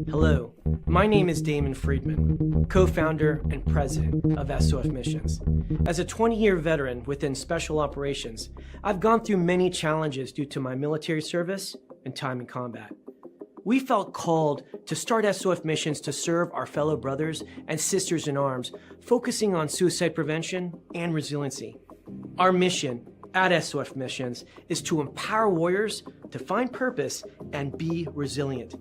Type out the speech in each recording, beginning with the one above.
Hello, my name is Damon Friedman, co-founder and president of SOF Missions. As a 20-year veteran within Special Operations, I've gone through many challenges due to my military service and time in combat. We felt called to start SOF Missions to serve our fellow brothers and sisters in arms, focusing on suicide prevention and resiliency. Our mission at SOF Missions is to empower warriors to find purpose and be resilient.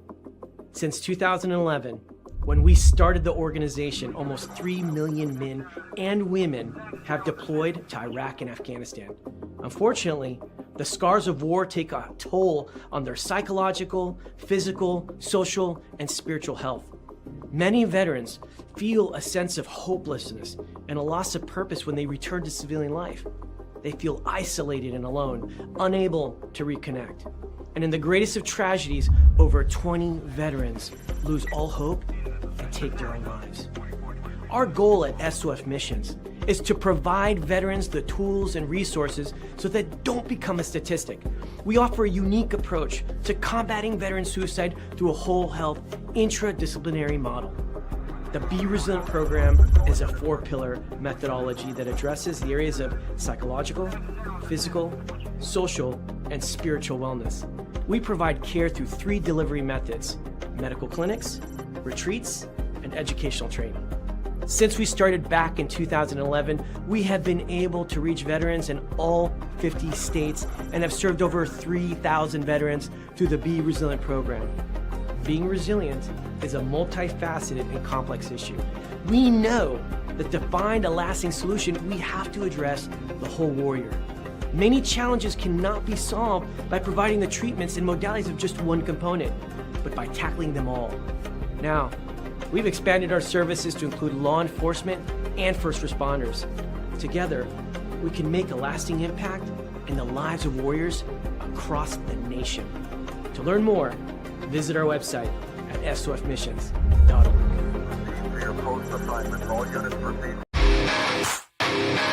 Since 2011, when we started the organization, almost 3 million men and women have deployed to Iraq and Afghanistan. Unfortunately, the scars of war take a toll on their psychological, physical, social, and spiritual health. Many veterans feel a sense of hopelessness and a loss of purpose when they return to civilian life. They feel isolated and alone, unable to reconnect. And in the greatest of tragedies, over 20 veterans lose all hope and take their own lives. Our goal at SOF Missions is to provide veterans the tools and resources so that they don't become a statistic. We offer a unique approach to combating veteran suicide through a whole health, intradisciplinary model. The Be Resilient program is a 4-pillar methodology that addresses the areas of psychological, physical, social, and spiritual wellness. We provide care through 3 delivery methods: medical clinics, retreats, and educational training. Since we started back in 2011, we have been able to reach veterans in all 50 states and have served over 3,000 veterans through the Be Resilient program. Being resilient is a multifaceted and complex issue. We know that to find a lasting solution, we have to address the whole warrior. Many challenges cannot be solved by providing the treatments and modalities of just one component, but by tackling them all. Now, we've expanded our services to include law enforcement and first responders. Together, we can make a lasting impact in the lives of warriors across the nation. To learn more, visit our website at sofmissions.org.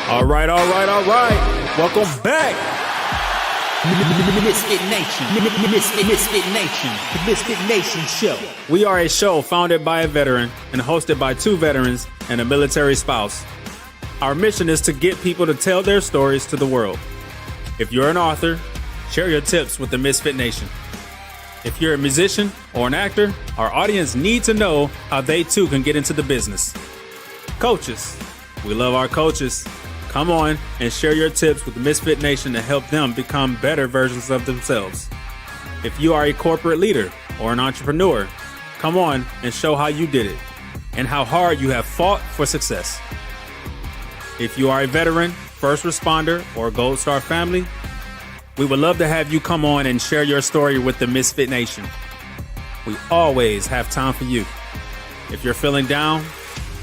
All right. Welcome back. MisFitNation, the MisFitNation show. We are a show founded by a veteran and hosted by 2 veterans and a military spouse. Our mission is to get people to tell their stories to the world. If you're an author, share your tips with the Misfit Nation. If you're a musician or an actor, our audience need to know how they too can get into the business. Coaches, we love our coaches. Come on and share your tips with the Misfit Nation to help them become better versions of themselves. If you are a corporate leader or an entrepreneur, come on and show how you did it and how hard you have fought for success. If you are a veteran, first responder, or Gold Star family, we would love to have you come on and share your story with the Misfit Nation. We always have time for you. If you're feeling down,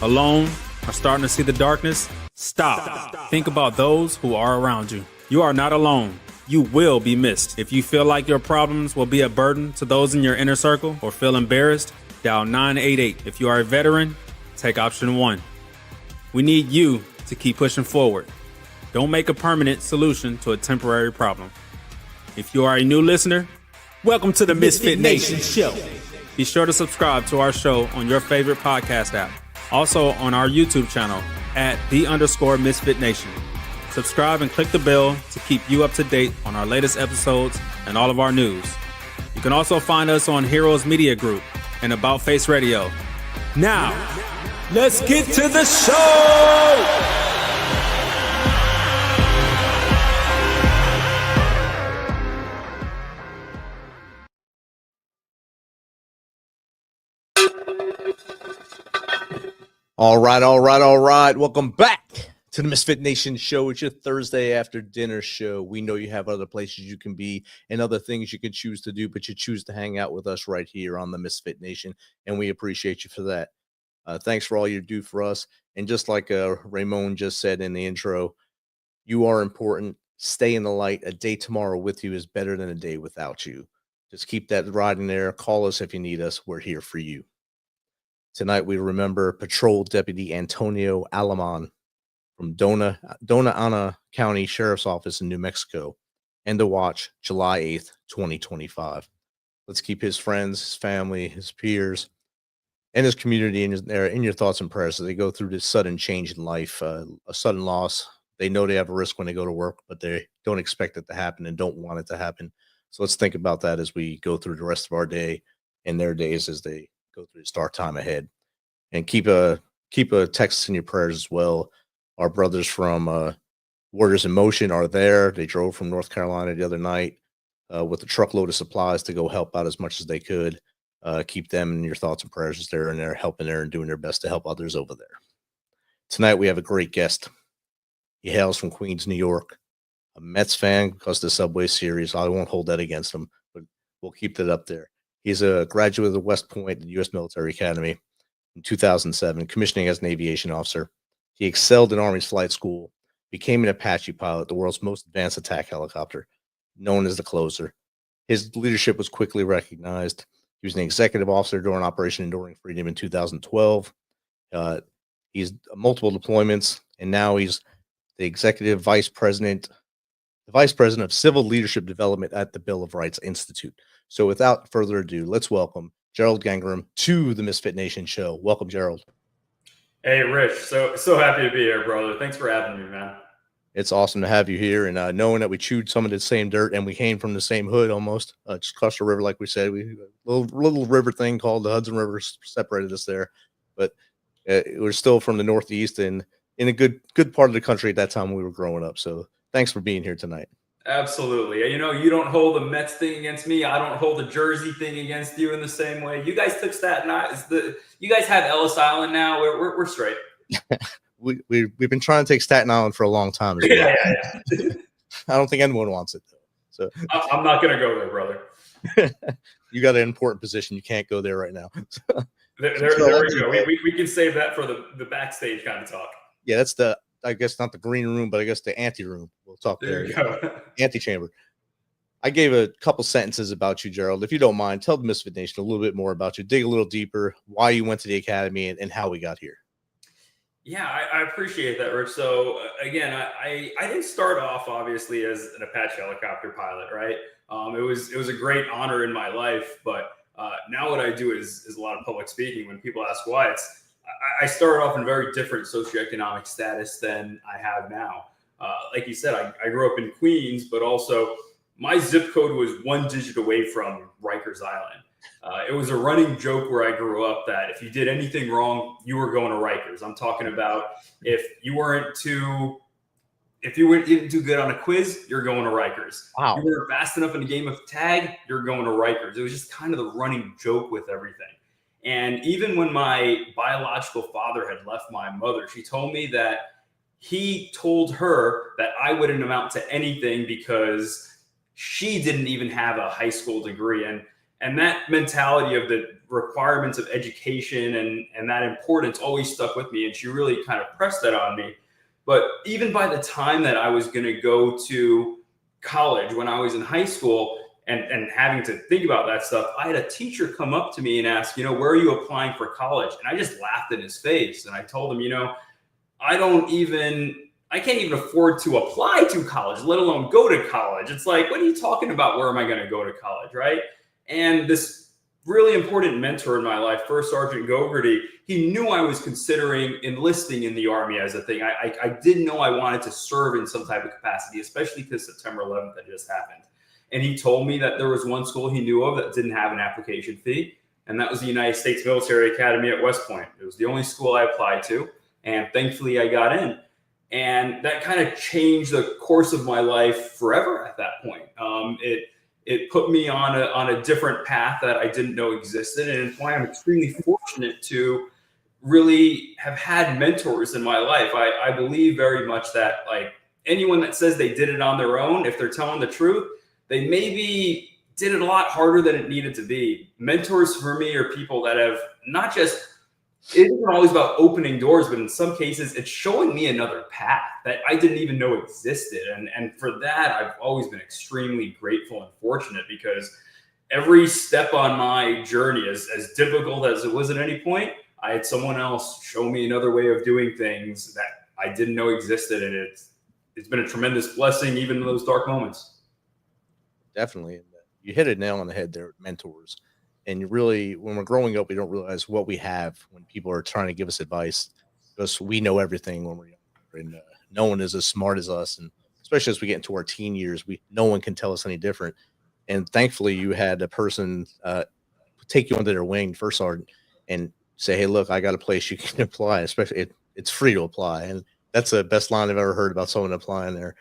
alone, or starting to see the darkness, stop. Think about those who are around you. You are not alone. You will be missed. If you feel like your problems will be a burden to those in your inner circle or feel embarrassed, dial 988. If you are a veteran, take option 1. We need you to keep pushing forward. Don't make a permanent solution to a temporary problem. If you are a new listener, welcome to the Misfit Nation show. Be sure to subscribe to our show on your favorite podcast app. Also on our YouTube channel at @the_Misfit Nation. Subscribe and click the bell to keep you up to date on our latest episodes and all of our news. You can also find us on Heroes Media Group and About Face Radio. Now, let's get to the show! All right. Welcome back to the Misfit Nation show. It's your Thursday after dinner show. We know you have other places you can be and other things you can choose to do, but you choose to hang out with us right here on the Misfit Nation, and we appreciate you for that. Thanks for all you do for us. And just like Ramon just said in the intro, you are important. Stay in the light. A day tomorrow with you is better than a day without you. Just keep that riding there. Call us if you need us. We're here for you. Tonight, we remember Patrol Deputy Antonio Alamon from Dona Ana County Sheriff's Office in New Mexico, and to watch July 8th, 2025. Let's keep his friends, his family, his peers, and his community in your thoughts and prayers as they go through this sudden change in life, a sudden loss. They know they have a risk when they go to work, but they don't expect it to happen and don't want it to happen. So let's think about that as we go through the rest of our day and their days as they go through this dark time ahead. And keep a Texas in your prayers as well. Our brothers from Warriors in Motion are there. They drove from North Carolina the other night with a truckload of supplies to go help out as much as they could. Keep them in your thoughts and prayers as they're in there helping there and doing their best to help others over there. Tonight we have a great guest. He hails from Queens, New York. A Mets fan because of the Subway Series. I won't hold that against him, but we'll keep that up there. He's a graduate of West Point, the U.S. Military Academy in 2007, commissioning as an aviation officer. He excelled in Army's flight school, became an Apache pilot, the world's most advanced attack helicopter, known as the Closer. His leadership was quickly recognized. He was an executive officer during Operation Enduring Freedom in 2012. He's multiple deployments, and now he's the executive vice president of Civil Leadership Development at the Bill of Rights Institute. So without further ado, let's welcome Gerald Gangaram to the MisFitNation show. Welcome, Gerald. Hey, Rich. So happy to be here, brother. Thanks for having me, man. It's awesome to have you here, and knowing that we chewed some of the same dirt and we came from the same hood almost, just across the river, like we said. We little river thing called the Hudson River separated us there, but we're still from the Northeast and in a good part of the country at that time when we were growing up. So thanks for being here tonight. Absolutely. You know, you don't hold the Mets thing against me. I don't hold the Jersey thing against you in the same way. You guys took Staten Island. You guys have Ellis Island now. We're straight. We've been trying to take Staten Island for a long time. As well. Yeah. I don't think anyone wants it though. So I'm not going to go there, brother. You got an important position. You can't go there right now. There we go. We can save that for the backstage kind of talk. Yeah, that's I guess not the green room, but I guess the ante room. We'll talk there. You go. Antechamber. I gave a couple sentences about you, Gerald. If you don't mind, tell the Misfit Nation a little bit more about you. Dig a little deeper, why you went to the academy and how we got here. Yeah, I appreciate that, Rich. So again, I didn't start off obviously as an Apache helicopter pilot, right? It was a great honor in my life, but now what I do is a lot of public speaking. When people ask why, I started off in a very different socioeconomic status than I have now. Like you said, I grew up in Queens, but also my zip code was one digit away from Rikers Island. It was a running joke where I grew up that if you did anything wrong, you were going to Rikers. I'm talking about if you weren't too good on a quiz, you're going to Rikers. Wow. You weren't fast enough in a game of tag, you're going to Rikers. It was just kind of the running joke with everything. And even when my biological father had left my mother, she told me that he told her that I wouldn't amount to anything because she didn't even have a high school degree. And that mentality of the requirements of education and that importance always stuck with me. And she really kind of pressed that on me. But even by the time that I was going to go to college, when I was in high school, and having to think about that stuff, I had a teacher come up to me and ask, where are you applying for college? And I just laughed in his face. And I told him, I can't even afford to apply to college, let alone go to college. It's like, what are you talking about? Where am I going to go to college? Right. And this really important mentor in my life, First Sergeant Gogarty, he knew I was considering enlisting in the Army as a thing. I didn't know I wanted to serve in some type of capacity, especially because September 11th had just happened. And he told me that there was one school he knew of that didn't have an application fee, and that was the United States Military Academy at West Point. It was the only school I applied to, and thankfully I got in. And that kind of changed the course of my life forever at that point. It put me on a different path that I didn't know existed, and it's why I'm extremely fortunate to really have had mentors in my life. I believe very much that, like, anyone that says they did it on their own, if they're telling the truth, they maybe did it a lot harder than it needed to be. Mentors for me are people that have not just, it isn't always about opening doors, but in some cases it's showing me another path that I didn't even know existed. And for that, I've always been extremely grateful and fortunate, because every step on my journey, as difficult as it was at any point, I had someone else show me another way of doing things that I didn't know existed. And it's been a tremendous blessing, even in those dark moments. definitely. And you hit it nail on the head there, mentors. And you really, when we're growing up, we don't realize what we have when people are trying to give us advice, because we know everything when we're younger, and no one is as smart as us. And especially as we get into our teen years, no one can tell us any different. And thankfully, you had a person take you under their wing, first sergeant, and say, "Hey, look, I got a place you can apply. Especially, it's free to apply." And that's the best line I've ever heard about someone applying there.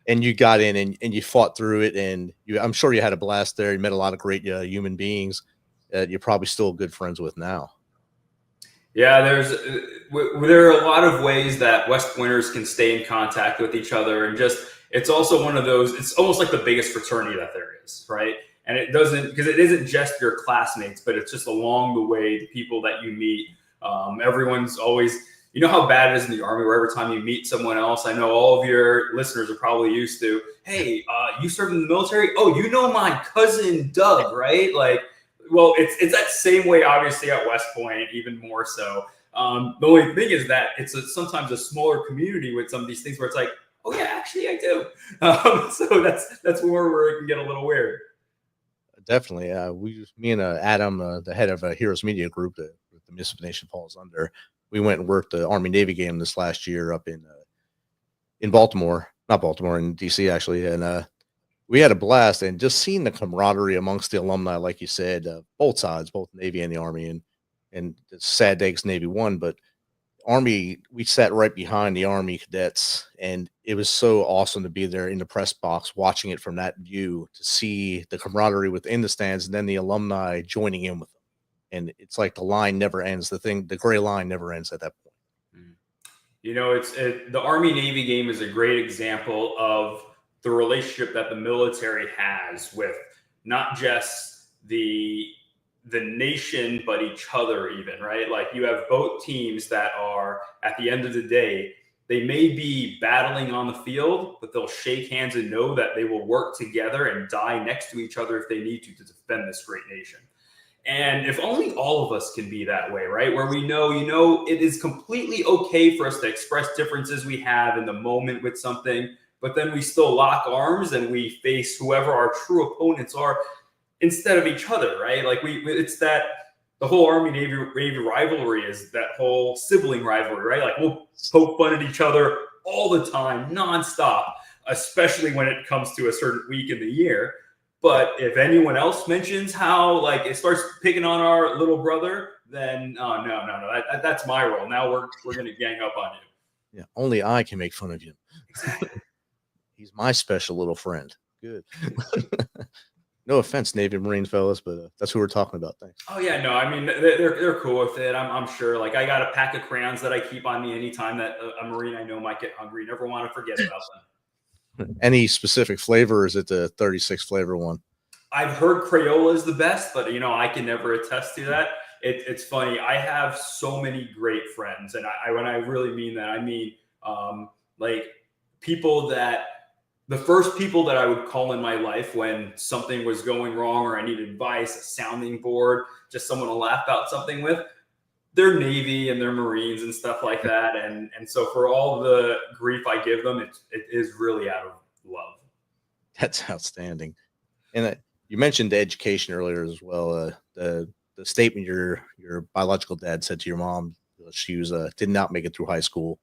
And you got in and you fought through it, and I'm sure you had a blast there. You met a lot of great human beings that you're probably still good friends with now. Yeah, there are a lot of ways that West Pointers can stay in contact with each other, and it's also one of those. It's almost like the biggest fraternity that there is, right? And it isn't just your classmates, but it's just along the way, the people that you meet. Everyone's always. You know how bad it is in the Army, where every time you meet someone else, I know all of your listeners are probably used to, hey, you served in the military? Oh, you know my cousin Doug, right? Like, well, it's that same way, obviously, at West Point, even more so. The only thing is that it's sometimes a smaller community with some of these things where it's like, oh yeah, actually I do. So that's where it can get a little weird. Definitely. Me and Adam, the head of Heroes Media Group that the MisFitNation falls under, we went and worked the Army-Navy game this last year up in Baltimore, not Baltimore, in DC actually. And we had a blast, and just seeing the camaraderie amongst the alumni, like you said, both sides, both Navy and the Army, and it's sad day 'cause Navy won, but Army, we sat right behind the Army cadets, and it was so awesome to be there in the press box, watching it from that view, to see the camaraderie within the stands, and then the alumni joining in with them. And it's like the line never ends. The gray line never ends at that point. You know, the Army-Navy game is a great example of the relationship that the military has with not just the nation, but each other even, right? Like, you have both teams that are, at the end of the day, they may be battling on the field, but they'll shake hands and know that they will work together and die next to each other if they need to defend this great nation. And if only all of us can be that way, right? Where we know, it is completely okay for us to express differences we have in the moment with something, but then we still lock arms and we face whoever our true opponents are instead of each other, right? Like it's that the whole Army-Navy rivalry is that whole sibling rivalry, right? Like, we'll poke fun at each other all the time, nonstop, especially when it comes to a certain week in the year. But if anyone else mentions how, like, it starts picking on our little brother, then no, that's my role. Now we're going to gang up on you. Yeah, only I can make fun of you. Exactly. He's my special little friend. Good. No offense, Navy and Marine fellas, but that's who we're talking about. Thanks. Oh yeah, no, I mean they're cool with it. I'm sure. Like, I got a pack of crayons that I keep on me anytime that a Marine I know might get hungry. Never want to forget about them. Any specific flavor, or is it the 36 flavor one? I've heard Crayola is the best, but I can never attest to that. It's funny. I have so many great friends, and when I really mean that, I mean like people that the first people that I would call in my life when something was going wrong or I needed advice, a sounding board, just someone to laugh about something with. They're Navy and they're Marines and stuff like that. And so for all the grief I give them, it is really out of love. That's outstanding. And you mentioned education earlier as well. The statement your biological dad said to your mom, she did not make it through high school.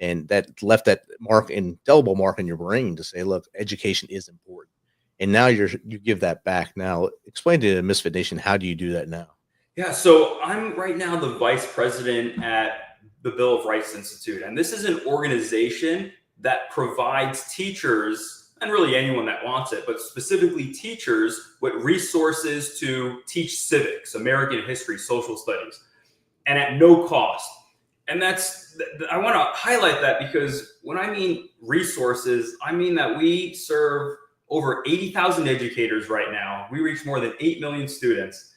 And that left that indelible mark in your brain to say, look, education is important. And now you give that back. Now, explain to MisFitNation, how do you do that now? Yeah, so I'm right now the vice president at the Bill of Rights Institute. And this is an organization that provides teachers, and really anyone that wants it, but specifically teachers, with resources to teach civics, American history, social studies, and at no cost. And I want to highlight that, because when I mean resources, I mean that we serve over 80,000 educators right now. We reach more than 8 million students.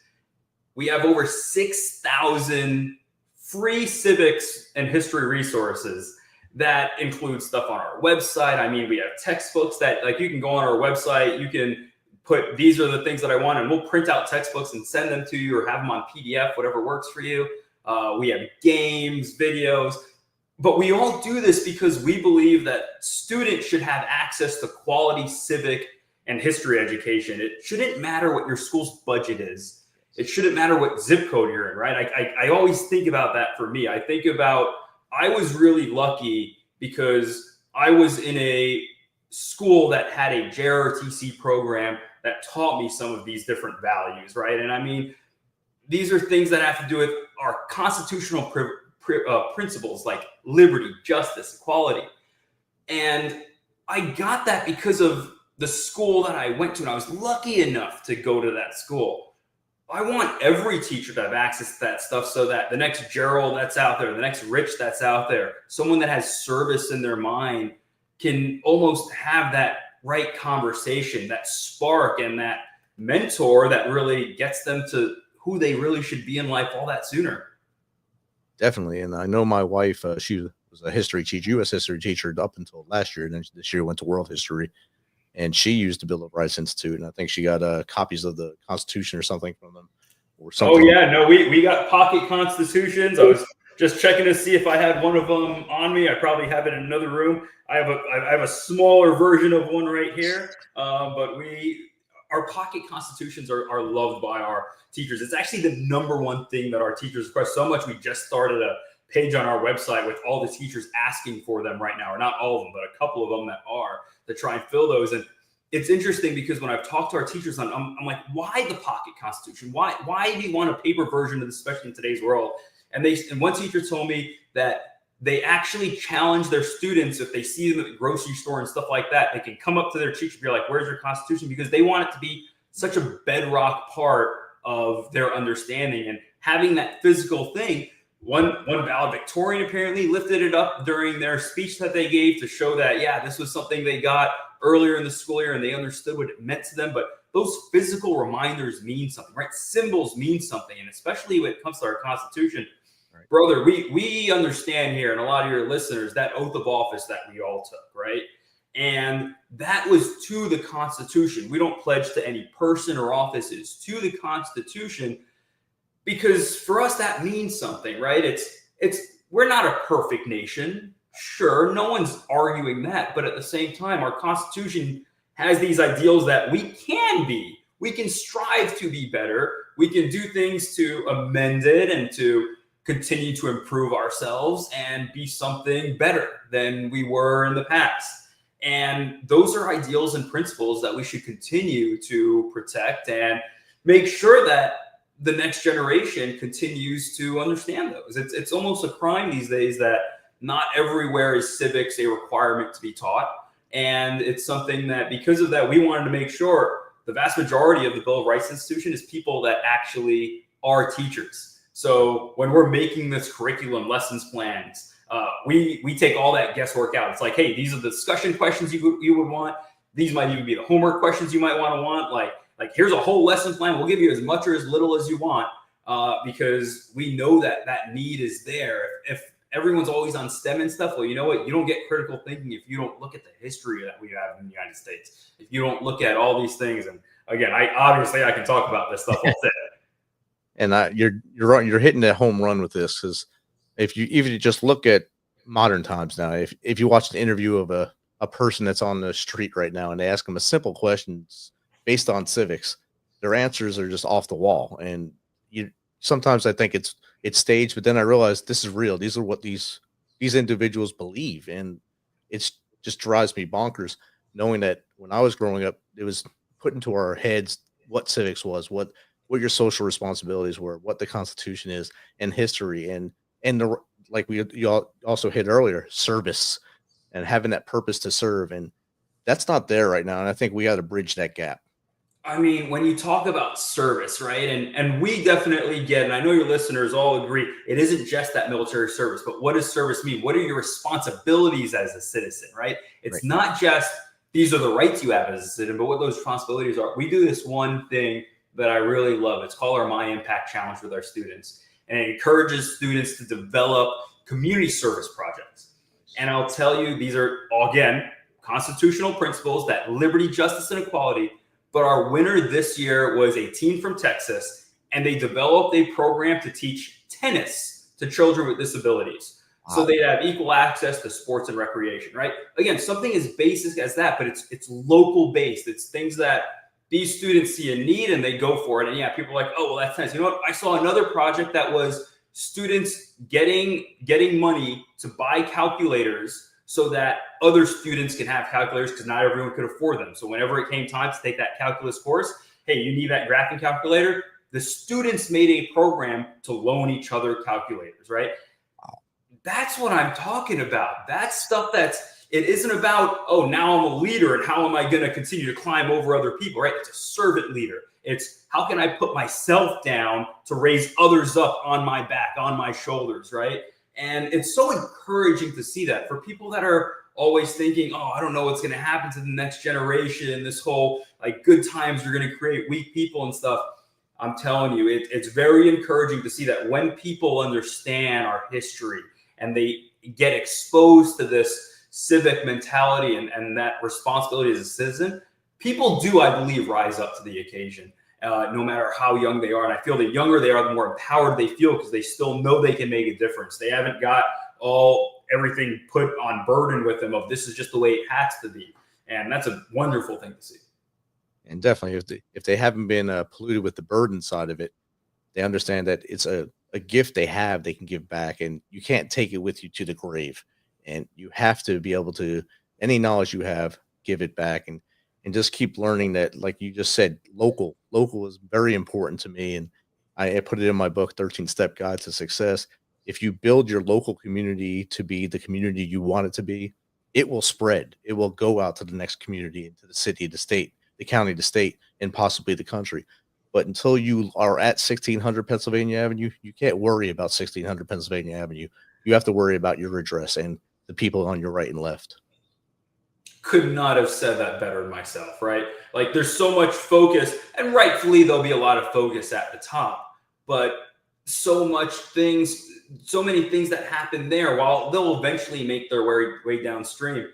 We have over 6,000 free civics and history resources that include stuff on our website. I mean, we have textbooks that, like, you can go on our website, you can put, these are the things that I want, and we'll print out textbooks and send them to you, or have them on PDF, whatever works for you. We have games, videos, but we all do this because we believe that students should have access to quality civic and history education. It shouldn't matter what your school's budget is. It shouldn't matter what zip code you're in, right? I always think about that for me. I think about, I was really lucky because I was in a school that had a JROTC program that taught me some of these different values, right? And I mean, these are things that have to do with our constitutional principles like liberty, justice, equality. And I got that because of the school that I went to, and I was lucky enough to go to that school. I want every teacher to have access to that stuff so that the next Gerald that's out there, the next Rich that's out there, someone that has service in their mind can almost have that right conversation, that spark, and that mentor that really gets them to who they really should be in life all that sooner. Definitely. And I know my wife, she was a history teacher, U.S. history teacher up until last year. And then this year went to world history. And she used the Bill of Rights Institute. And I think she got copies of the Constitution or something from them. Or something. Oh, yeah. No, we got pocket constitutions. I was just checking to see if I had one of them on me. I probably have it in another room. I have a smaller version of one right here. But our pocket constitutions are loved by our teachers. It's actually the number one thing that our teachers request so much. We just started a page on our website with all the teachers asking for them right now, or not all of them, but a couple of them that are, to try and fill those. And it's interesting because when I've talked to our teachers, I'm like, why the pocket constitution? Why do you want a paper version of this, especially in today's world? And one teacher told me that they actually challenge their students, if they see them at the grocery store and stuff like that, they can come up to their teacher and be like, where's your Constitution? Because they want it to be such a bedrock part of their understanding. And having that physical thing, one valedictorian apparently lifted it up during their speech that they gave to show that, yeah, this was something they got earlier in the school year and they understood what it meant to them. But those physical reminders mean something, right? Symbols mean something. And especially when it comes to our Constitution, right, brother, we understand here, and a lot of your listeners, that oath of office that we all took, right? And that was to the Constitution. We don't pledge to any person or offices, to the Constitution, because for us that means something, right? We're not a perfect nation. Sure, no one's arguing that, but at the same time, our Constitution has these ideals that we can be. We can strive to be better. We can do things to amend it and to continue to improve ourselves and be something better than we were in the past. And those are ideals and principles that we should continue to protect and make sure that the next generation continues to understand those. It's almost a crime these days that not everywhere is civics a requirement to be taught. And it's something that, because of that, we wanted to make sure the vast majority of the Bill of Rights Institution is people that actually are teachers. So when we're making this curriculum, lessons plans, we take all that guesswork out. It's like, hey, these are the discussion questions you would want. These might even be the homework questions you might want. Like here's a whole lesson plan. We'll give you as much or as little as you want, because we know that need is there. If everyone's always on STEM and stuff, well, you know what? You don't get critical thinking if you don't look at the history that we have in the United States. If you don't look at all these things, and again, I can talk about this stuff all day. And you're right. You're hitting a home run with this, because if you just look at modern times now, if you watch an interview of a person that's on the street right now and they ask them a simple question based on civics, their answers are just off the wall. And sometimes I think it's staged, but then I realize this is real. These are what these individuals believe, and it's just drives me bonkers knowing that when I was growing up, it was put into our heads what civics was, what your social responsibilities were, what the Constitution is, and history, and like you also hit earlier, service and having that purpose to serve, and that's not there right now. And I think we got to bridge that gap. I mean, when you talk about service, right, and we definitely get, and I know your listeners all agree, it isn't just that military service, but what does service mean? What are your responsibilities as a citizen, right? It's not just these are the rights you have as a citizen, but what those responsibilities are. We do this one thing that I really love. It's called our My Impact Challenge with our students. And it encourages students to develop community service projects. And I'll tell you, these are, again, constitutional principles, that liberty, justice, and equality. But our winner this year was a team from Texas, and they developed a program to teach tennis to children with disabilities. So they'd have equal access to sports and recreation, right? Again, something as basic as that, but it's local based. It's things that these students see a need and they go for it. And yeah, people are like, oh, well, that's nice. You know what? I saw another project that was students getting money to buy calculators so that other students can have calculators because not everyone could afford them. So whenever it came time to take that calculus course, hey, you need that graphing calculator. The students made a program to loan each other calculators, right? That's what I'm talking about. That's stuff it isn't about, oh, now I'm a leader and how am I going to continue to climb over other people, right? It's a servant leader. It's how can I put myself down to raise others up on my back, on my shoulders, right? And it's so encouraging to see that for people that are always thinking, oh, I don't know what's going to happen to the next generation. This whole like good times are going to create weak people and stuff. I'm telling you, it's very encouraging to see that when people understand our history and they get exposed to this civic mentality and that responsibility as a citizen, people do, I believe, rise up to the occasion, no matter how young they are. And I feel the younger they are, the more empowered they feel because they still know they can make a difference. They haven't got everything put on burden with them of this is just the way it has to be. And that's a wonderful thing to see. And definitely, if they haven't been polluted with the burden side of it, they understand that it's a gift they have, they can give back, and you can't take it with you to the grave. And you have to be able to, any knowledge you have, give it back and just keep learning that, like you just said, local is very important to me. And I put it in my book, 13-Step Guide to Success. If you build your local community to be the community you want it to be, it will spread. It will go out to the next community, into the city, the state, the county, the state, and possibly the country. But until you are at 1600 Pennsylvania Avenue, you can't worry about 1600 Pennsylvania Avenue. You have to worry about your address and the people on your right and left. Could not have said that better myself, right? Like there's so much focus, and rightfully there'll be a lot of focus at the top, but so many things that happen there, while they'll eventually make their way downstream.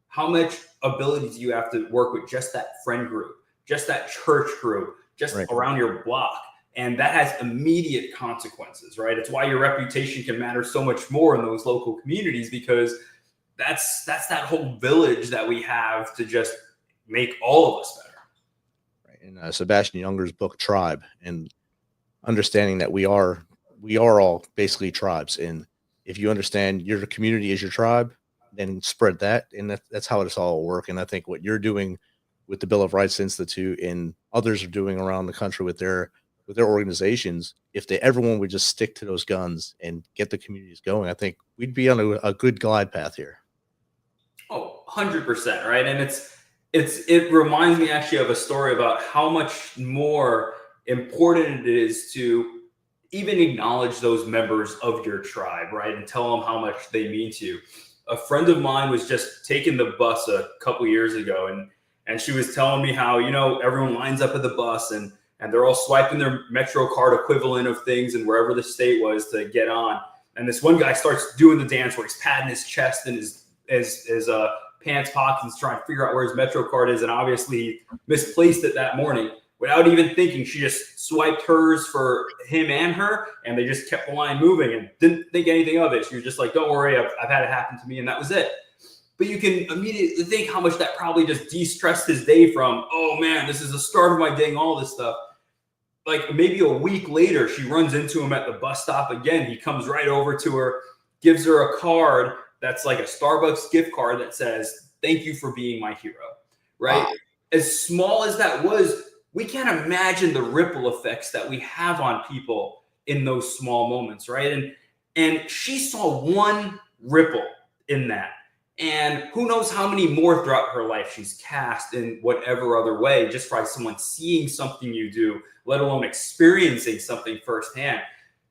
How much ability do you have to work with just that friend group, just that church group, just around your block? And that has immediate consequences, right? It's why your reputation can matter so much more in those local communities, because that's that whole village that we have to just make all of us better. Right. In Sebastian Junger's book, Tribe, and understanding that we are all basically tribes. And if you understand your community is your tribe, then spread that. And that's how it's all work. And I think what you're doing with the Bill of Rights Institute and others are doing around the country with their organizations, if everyone would just stick to those guns and get the communities going, I think we'd be on a good glide path here. Oh, 100%, right? And it reminds me actually of a story about how much more important it is to even acknowledge those members of your tribe, right? And tell them how much they mean to you. A friend of mine was just taking the bus a couple years ago, and she was telling me how, everyone lines up at the bus and they're all swiping their Metro card equivalent of things and wherever the state was to get on. And this one guy starts doing the dance where he's patting his chest and his pants pockets and trying to figure out where his Metro card is. And obviously he misplaced it that morning. Without even thinking, she just swiped hers for him and her, and they just kept the line moving and didn't think anything of it. She was just like, don't worry, I've had it happen to me, and that was it. But you can immediately think how much that probably just de-stressed his day from, oh man, this is the start of my day and all this stuff. Like maybe a week later, she runs into him at the bus stop again. He comes right over to her, gives her a card that's like a Starbucks gift card that says, thank you for being my hero, right? Wow. As small as that was, we can't imagine the ripple effects that we have on people in those small moments, right? And she saw one ripple in that. And who knows how many more throughout her life she's cast in whatever other way, just by someone seeing something you do, let alone experiencing something firsthand.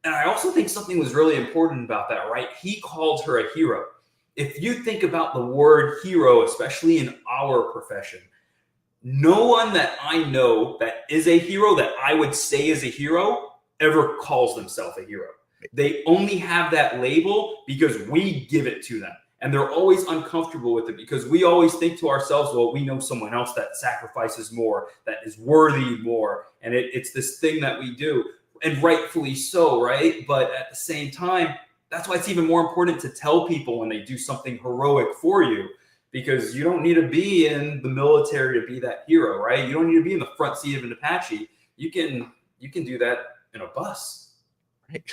And I also think something was really important about that, right? He called her a hero. If you think about the word hero, especially in our profession, no one that I know that is a hero, that I would say is a hero, ever calls themselves a hero. They only have that label because we give it to them. And they're always uncomfortable with it because we always think to ourselves, well, we know someone else that sacrifices more, that is worthy more. And it's this thing that we do, and rightfully so, right? But at the same time, that's why it's even more important to tell people when they do something heroic for you, because you don't need to be in the military to be that hero, right? You don't need to be in the front seat of an Apache. You can do that in a bus. Right.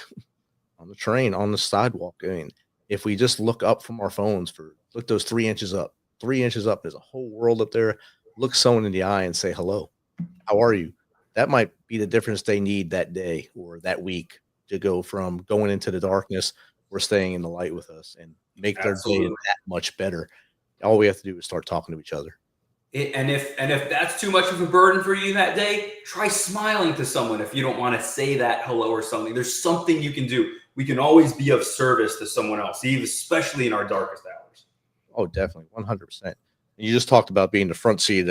On the train, on the sidewalk. I mean, if we just look up from our phones look those 3 inches up, there's a whole world up there. Look someone in the eye and say, hello, how are you? That might be the difference they need that day or that week to go from going into the darkness or staying in the light with us and make their day that much better. All we have to do is start talking to each other. And if that's too much of a burden for you that day, try smiling to someone if you don't want to say that hello or something. There's something you can do. We can always be of service to someone else, especially in our darkest hours. Oh, definitely. 100%. And you just talked about being the front seat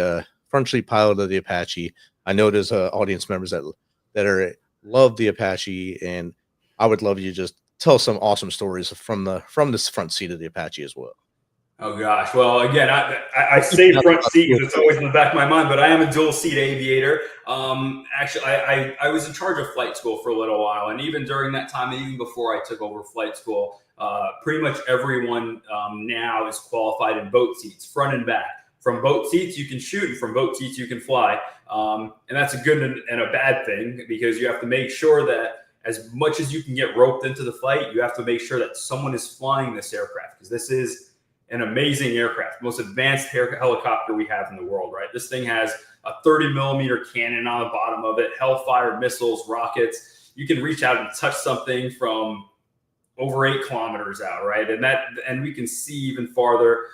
pilot of the Apache. I know there's audience members that love the Apache, and I would love you to just tell some awesome stories from this front seat of the Apache as well. Oh gosh. Well, again, I say front seat because it's always in the back of my mind, but I am a dual seat aviator. Actually, I was in charge of flight school for a little while, and even during that time, even before I took over flight school, pretty much everyone now is qualified in boat seats, front and back. From boat seats, you can shoot, and from boat seats, you can fly. And that's a good and a bad thing, because you have to make sure that as much as you can get roped into the flight, you have to make sure that someone is flying this aircraft, because this is an amazing aircraft, most advanced helicopter we have in the world, right? This thing has a 30 millimeter cannon on the bottom of it, Hellfire missiles, rockets. You can reach out and touch something from over 8 kilometers out, right? And we can see even farther.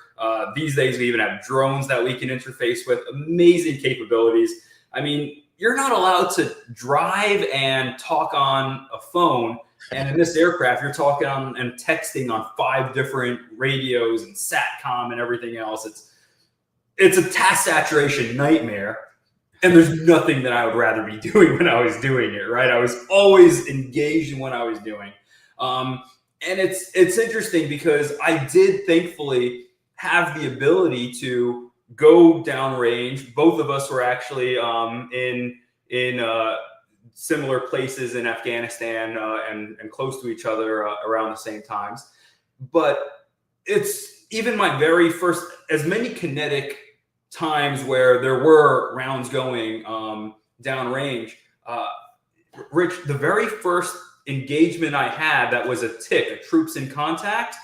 These days, we even have drones that we can interface with. Amazing capabilities. I mean, you're not allowed to drive and talk on a phone. And in this aircraft, you're talking on and texting on 5 different radios and SATCOM and everything else. It's a task saturation nightmare. And there's nothing that I would rather be doing when I was doing it, right? I was always engaged in what I was doing. And it's interesting because I did thankfully have the ability to go downrange. Both of us were actually in similar places in Afghanistan and close to each other around the same times. But it's even my very first, as many kinetic times where there were rounds going downrange. Rich, the very first engagement I had that was a TIC, a troops in contact,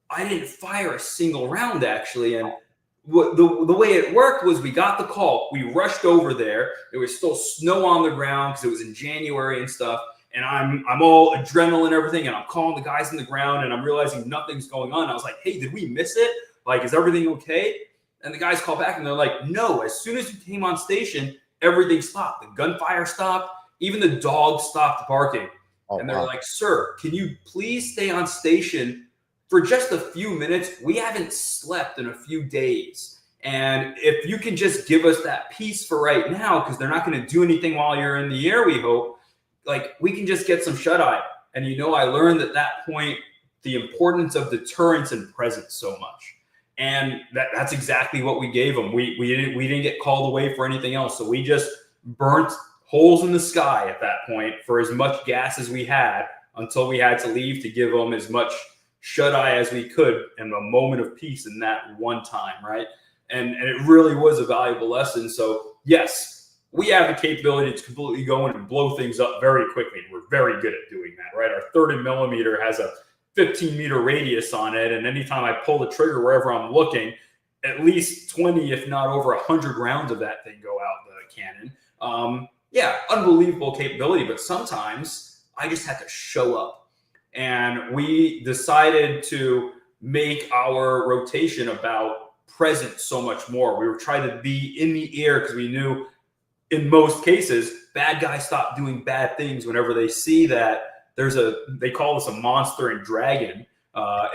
I didn't fire a single round actually. And the way it worked was we got the call, we rushed over there. There was still snow on the ground because it was in January and stuff. And I'm all adrenaline and everything, and I'm calling the guys on the ground, and I'm realizing nothing's going on. I was like, hey, did we miss it? Like, is everything okay? And the guys call back, and they're like, no, as soon as you came on station, everything stopped. The gunfire stopped. Even the dogs stopped barking. Oh, and they're like, sir, can you please stay on station for just a few minutes? We haven't slept in a few days. And if you can just give us that peace for right now, because they're not going to do anything while you're in the air, we hope, like, we can just get some shut-eye. And, I learned at that point the importance of deterrence and presence so much. And that's exactly what we gave them. We didn't get called away for anything else. So we just burnt holes in the sky at that point for as much gas as we had until we had to leave to give them as much shut-eye as we could in a moment of peace in that one time, right? And it really was a valuable lesson. So, yes, we have the capability to completely go in and blow things up very quickly. We're very good at doing that, right? Our 30 millimeter has a 15-meter radius on it, and anytime I pull the trigger wherever I'm looking, at least 20, if not over 100 rounds of that thing go out the cannon. Yeah, unbelievable capability, but sometimes I just had to show up. And we decided to make our rotation about present so much more. We were trying to be in the air because we knew in most cases, bad guys stop doing bad things whenever they see that they call this a monster and dragon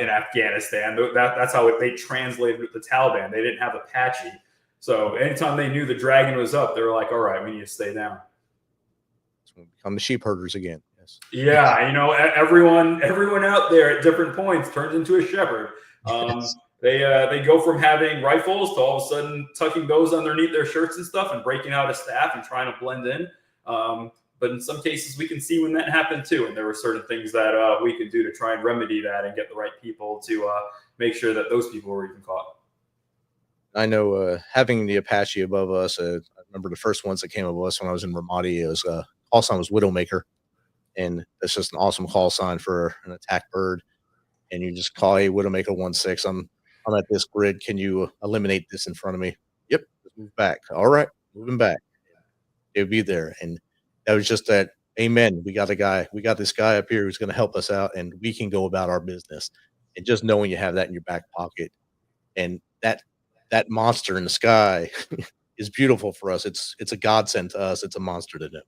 in Afghanistan. That's how they translated the Taliban. They didn't have Apache. So anytime they knew the dragon was up, they were like, all right, we need to stay down. So we become the sheep herders again. Yes. Yeah, everyone out there at different points turns into a shepherd. Yes. They go from having rifles to all of a sudden tucking those underneath their shirts and stuff and breaking out a staff and trying to blend in. But in some cases, we can see when that happened too. And there were certain things that we could do to try and remedy that and get the right people to make sure that those people were even caught. I know having the Apache above us, I remember the first ones that came above us when I was in Ramadi, it was call sign was Widowmaker. And it's just an awesome call sign for an attack bird. And you just call, hey, Widowmaker 1-6, I'm at this grid. Can you eliminate this in front of me? Yep, let's move back. All right, moving back. They'll be there. And that was just that, amen. We got this guy up here who's going to help us out, and we can go about our business. And just knowing you have that in your back pocket, and that monster in the sky is beautiful for us. It's a godsend to us. It's a monster to them.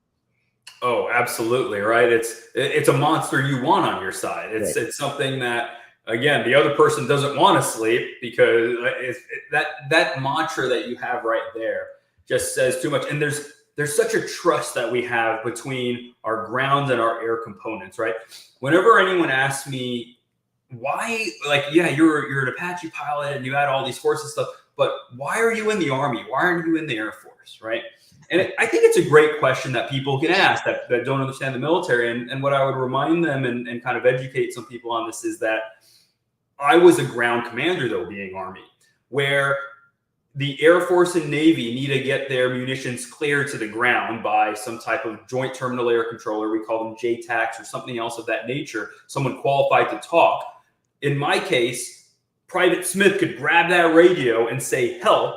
Oh, absolutely. Right. It's a monster you want on your side. It's something that, again, the other person doesn't want to sleep, because that mantra that you have right there just says too much. And there's such a trust that we have between our ground and our air components, right? Whenever anyone asks me why, like, yeah, you're an Apache pilot and you had all these forces stuff, but why are you in the Army? Why aren't you in the Air Force, right? And I think it's a great question that people can ask that don't understand the military. And what I would remind them and kind of educate some people on this is that I was a ground commander, though, being Army, where the Air Force and Navy need to get their munitions cleared to the ground by some type of joint terminal air controller. We call them JTACs or something else of that nature, someone qualified to talk. In my case, Private Smith could grab that radio and say, help,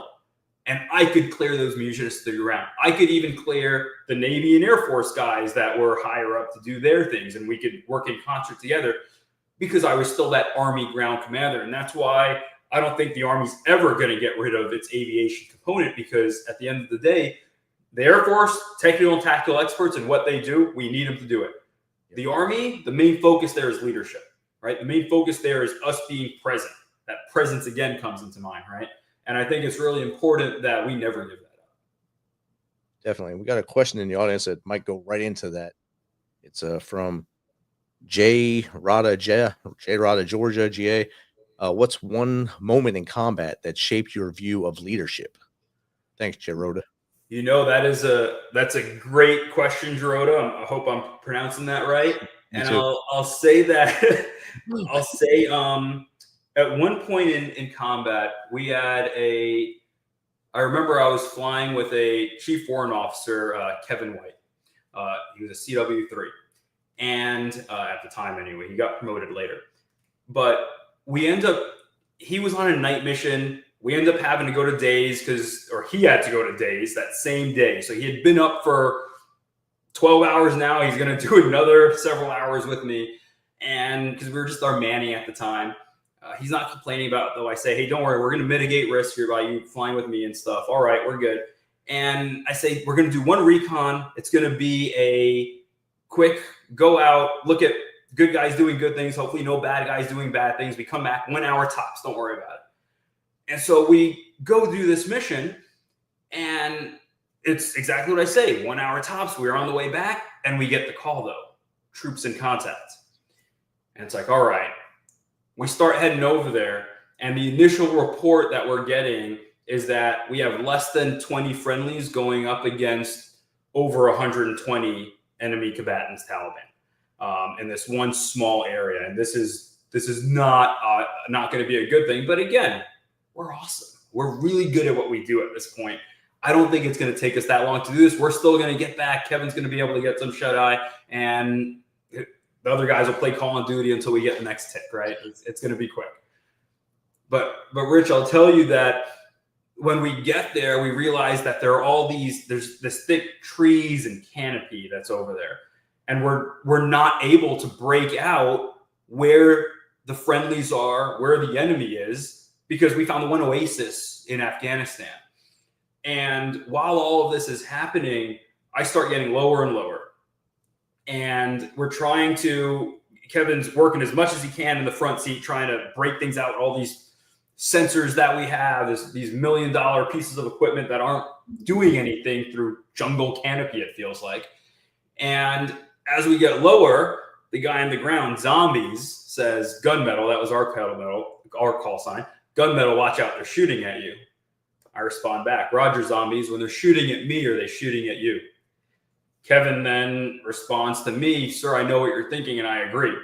and I could clear those munitions to the ground. I could even clear the Navy and Air Force guys that were higher up to do their things, and we could work in concert together because I was still that Army ground commander. And that's why I don't think the Army's ever going to get rid of its aviation component, because at the end of the day, the Air Force, technical and tactical experts, and what they do, we need them to do it. The Army, the main focus there is leadership, right? The main focus there is us being present. That presence again comes into mind, right? And I think it's really important that we never give that up. Definitely. We got a question in the audience that might go right into that. It's from J. Rada, Georgia, GA. What's one moment in combat that shaped your view of leadership? Thanks, Geroda. You know, that's a great question, Geroda. I hope I'm pronouncing that right. And I'll say that I'll say at one point in combat, we had I remember I was flying with a Chief Warrant Officer, Kevin White. He was a CW3. And at the time anyway, he got promoted later. But he was on a night mission. We ended up having to go to days he had to go to days that same day. So he had been up for 12 hours now. He's going to do another several hours with me. And because we were just our manning at the time. He's not complaining about it, though. I say, hey, don't worry. We're going to mitigate risk here by you flying with me and stuff. All right, we're good. And I say, we're going to do one recon. It's going to be a quick go out, look at good guys doing good things. Hopefully no bad guys doing bad things. We come back 1 hour tops. Don't worry about it. And so we go do this mission, and it's exactly what I say. 1 hour tops. We're on the way back, and we get the call, though. Troops in contact. And it's like, all right. We start heading over there, and the initial report that we're getting is that we have less than 20 friendlies going up against over 120 enemy combatants, Taliban, in this one small area. And this is not going to be a good thing. But again, we're awesome. We're really good at what we do at this point. I don't think it's going to take us that long to do this. We're still going to get back. Kevin's going to be able to get some shut-eye, and the other guys will play Call of Duty until we get the next tick, right? It's going to be quick. But Rich, I'll tell you that when we get there, we realize that there's this thick trees and canopy that's over there. And we're not able to break out where the friendlies are, where the enemy is, because we found the one oasis in Afghanistan. And while all of this is happening, I start getting lower and lower. And Kevin's working as much as he can in the front seat, trying to break things out, all these sensors that we have, these $1 million pieces of equipment that aren't doing anything through jungle canopy, it feels like. And as we get lower, the guy on the ground, Zombies, says, gunmetal, that was our call sign, gunmetal, watch out, they're shooting at you. I respond back, Roger, Zombies, when they're shooting at me, are they shooting at you? Kevin then responds to me, "Sir, I know what you're thinking, and I agree."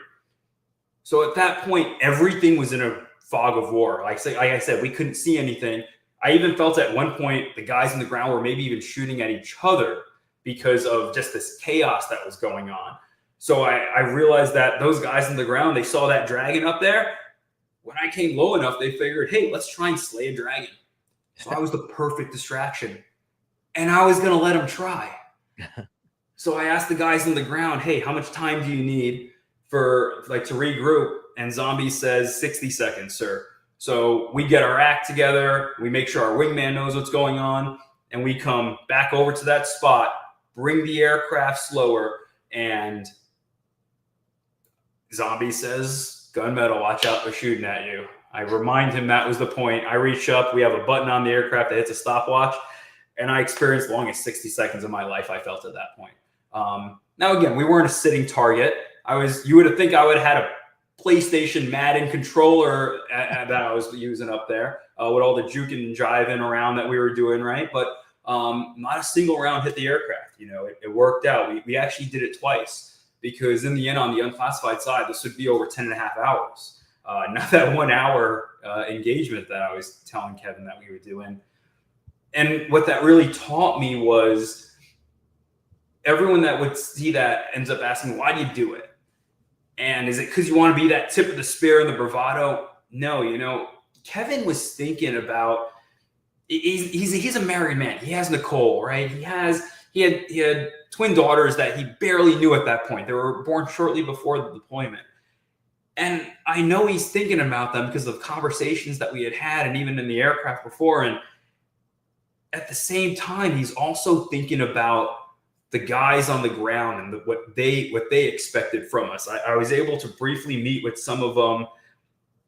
So at that point, everything was in a fog of war. Like I said, we couldn't see anything. I even felt at one point the guys on the ground were maybe even shooting at each other because of just this chaos that was going on. So I realized that those guys on the ground, they saw that dragon up there. When I came low enough, they figured, hey, let's try and slay a dragon. So I was the perfect distraction. And I was going to let them try. So I asked the guys on the ground, hey, how much time do you need for to regroup? And Zombie says 60 seconds, sir. So we get our act together. We make sure our wingman knows what's going on. And we come back over to that spot, bring the aircraft slower. And Zombie says, gunmetal, watch out, they're shooting at you. I remind him that was the point. I reach up. We have a button on the aircraft that hits a stopwatch. And I experienced the longest 60 seconds of my life I felt at that point. Now, again, we weren't a sitting target. You would have think I would have had a PlayStation Madden controller that I was using up there with all the juking and jiving around that we were doing, right? But not a single round hit the aircraft. It worked out. We actually did it twice because in the end, on the unclassified side, this would be over 10 and a half hours. Not that 1 hour engagement that I was telling Kevin that we were doing. And what that really taught me was everyone that would see that ends up asking, why do you do it? And is it because you want to be that tip of the spear and the bravado? No, Kevin was thinking about, he's a married man. He has Nicole, right? He had twin daughters that he barely knew at that point. They were born shortly before the deployment. And I know he's thinking about them because of conversations that we had and even in the aircraft before. And at the same time, he's also thinking about the guys on the ground and what they expected from us. I was able to briefly meet with some of them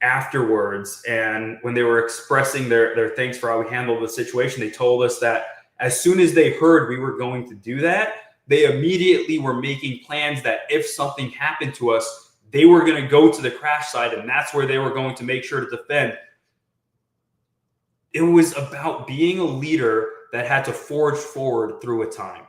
afterwards. And when they were expressing their thanks for how we handled the situation, they told us that as soon as they heard we were going to do that, they immediately were making plans that if something happened to us, they were going to go to the crash site and that's where they were going to make sure to defend. It was about being a leader that had to forge forward through a time.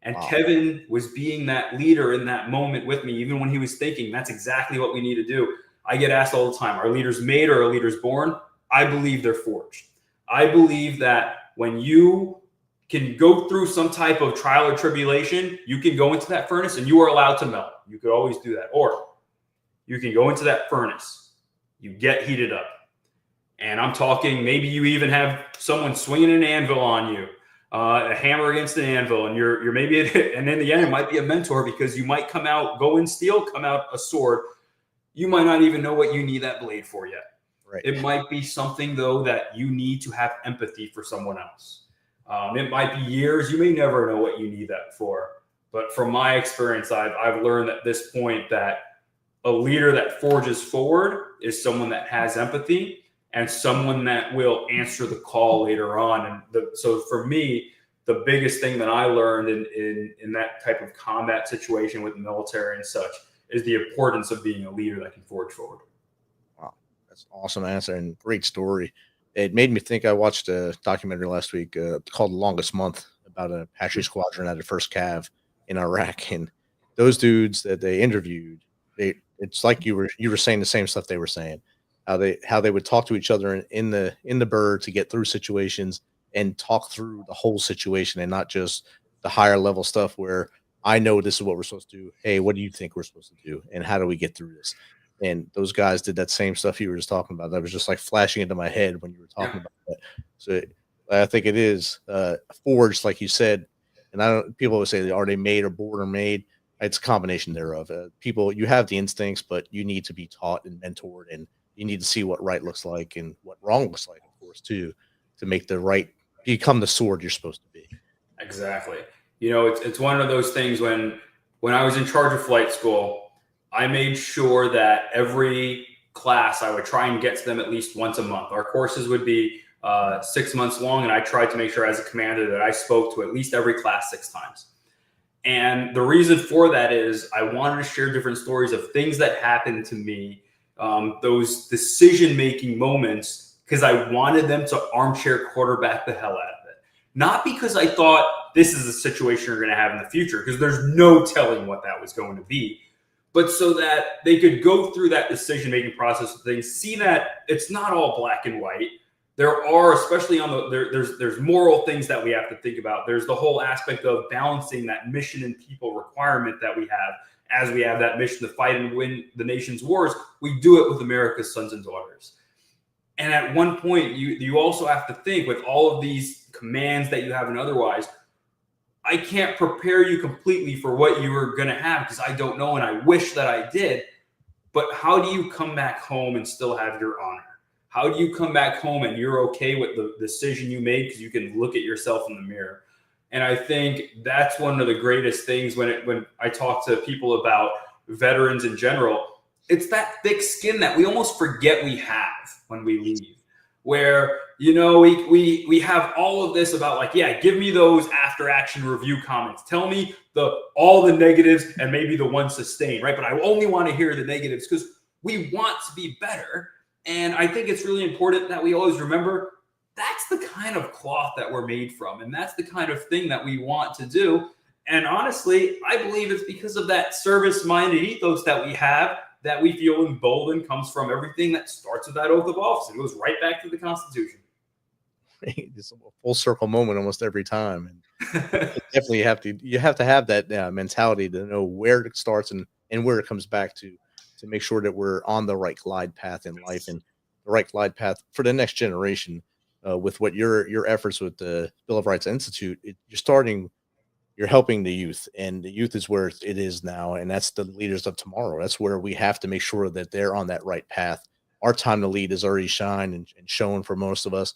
And wow. Kevin was being that leader in that moment with me, even when he was thinking, that's exactly what we need to do. I get asked all the time, are leaders made or are leaders born? I believe they're forged. I believe that when you can go through some type of trial or tribulation, you can go into that furnace and you are allowed to melt. You could always do that. Or you can go into that furnace, you get heated up. And I'm talking, maybe you even have someone swinging an anvil on you, a hammer against an anvil, and you're maybe, and in the end, it might be a mentor because you might come out, go in steel, come out a sword. You might not even know what you need that blade for yet. Right. It might be something, though, that you need to have empathy for someone else. It might be years. You may never know what you need that for. But from my experience, I've learned at this point that a leader that forges forward is someone that has empathy and someone that will answer the call later on. And so for me, the biggest thing that I learned in that type of combat situation with the military and such is the importance of being a leader that can forge forward. Wow, that's an awesome answer and great story. It made me think. I watched a documentary last week called The Longest Month about an Apache squadron at the first Cav in Iraq. And those dudes that they interviewed, it's like you were saying the same stuff they were saying. How they would talk to each other in the bird to get through situations and talk through the whole situation and not just the higher level stuff where I know this is what we're supposed to do. Hey, what do you think we're supposed to do? And how do we get through this? And those guys did that same stuff you were just talking about. That was just like flashing into my head when you were talking about that. So I think it is forged, like you said. And people always say, are they made or born or made? It's a combination thereof. People, you have the instincts, but you need to be taught and mentored, and you need to see what right looks like and what wrong looks like, of course, too, to make the right become the sword you're supposed to be. Exactly. It's one of those things when I was in charge of flight school, I made sure that every class I would try and get to them at least once a month. Our courses would be 6 months long, and I tried to make sure as a commander that I spoke to at least every class 6 times. And the reason for that is I wanted to share different stories of things that happened to me, those decision-making moments, because I wanted them to armchair quarterback the hell out of it. Not because I thought this is a situation you're going to have in the future, because there's no telling what that was going to be. But so that they could go through that decision-making process of things, see that it's not all black and white. There are, especially on there's moral things that we have to think about. There's the whole aspect of balancing that mission and people requirement that we have. As we have that mission to fight and win the nation's wars, we do it with America's sons and daughters. And at one point, you also have to think, with all of these commands that you have and otherwise, I can't prepare you completely for what you are going to have, because I don't know, and I wish that I did. But how do you come back home and still have your honor? How do you come back home and you're okay with the decision you made, because you can look at yourself in the mirror? And I think that's one of the greatest things when I talk to people about veterans in general. It's that thick skin that we almost forget we have when we leave, where, you know, we have all of this about, like, yeah, give me those after action review comments. Tell me all the negatives and maybe the one sustained, right? But I only want to hear the negatives, because we want to be better. And I think it's really important that we always remember that's the kind of cloth that we're made from. And that's the kind of thing that we want to do. And honestly, I believe it's because of that service-minded ethos that we have that we feel emboldened comes from everything that starts with that oath of office. It goes right back to the Constitution. It's a full circle moment almost every time. And definitely you have to have that mentality to know where it starts and where it comes back to make sure that we're on the right glide path in life, and the right glide path for the next generation. With what your efforts with the Bill of Rights Institute, you're helping the youth, and the youth is where it is now. And that's the leaders of tomorrow. That's where we have to make sure that they're on that right path. Our time to lead is already shined and shown for most of us.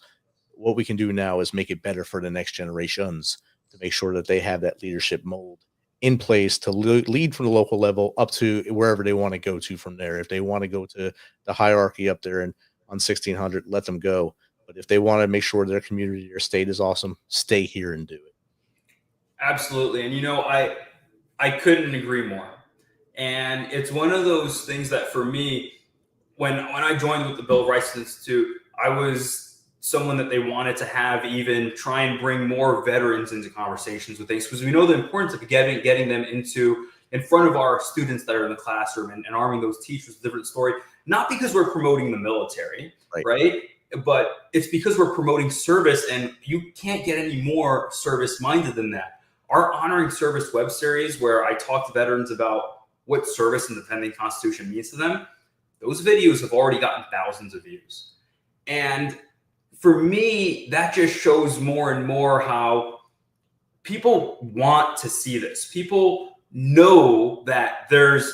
What we can do now is make it better for the next generations, to make sure that they have that leadership mold in place to lead from the local level up to wherever they want to go to from there. If they want to go to the hierarchy up there and on 1600, let them go. But if they want to make sure their community or state is awesome, stay here and do it. Absolutely. And, you know, I couldn't agree more. And it's one of those things that, for me, when I joined with the Bill of Rights Institute, I was someone that they wanted to have even try and bring more veterans into conversations with things, because we know the importance of getting them in front of our students that are in the classroom and arming those teachers with a different story, not because we're promoting the military, right? But it's because we're promoting service, and you can't get any more service-minded than that. Our Honoring Service web series, where I talk to veterans about what service and defending the Constitution means to them, those videos have already gotten thousands of views. And for me, that just shows more and more how people want to see this. People know that there's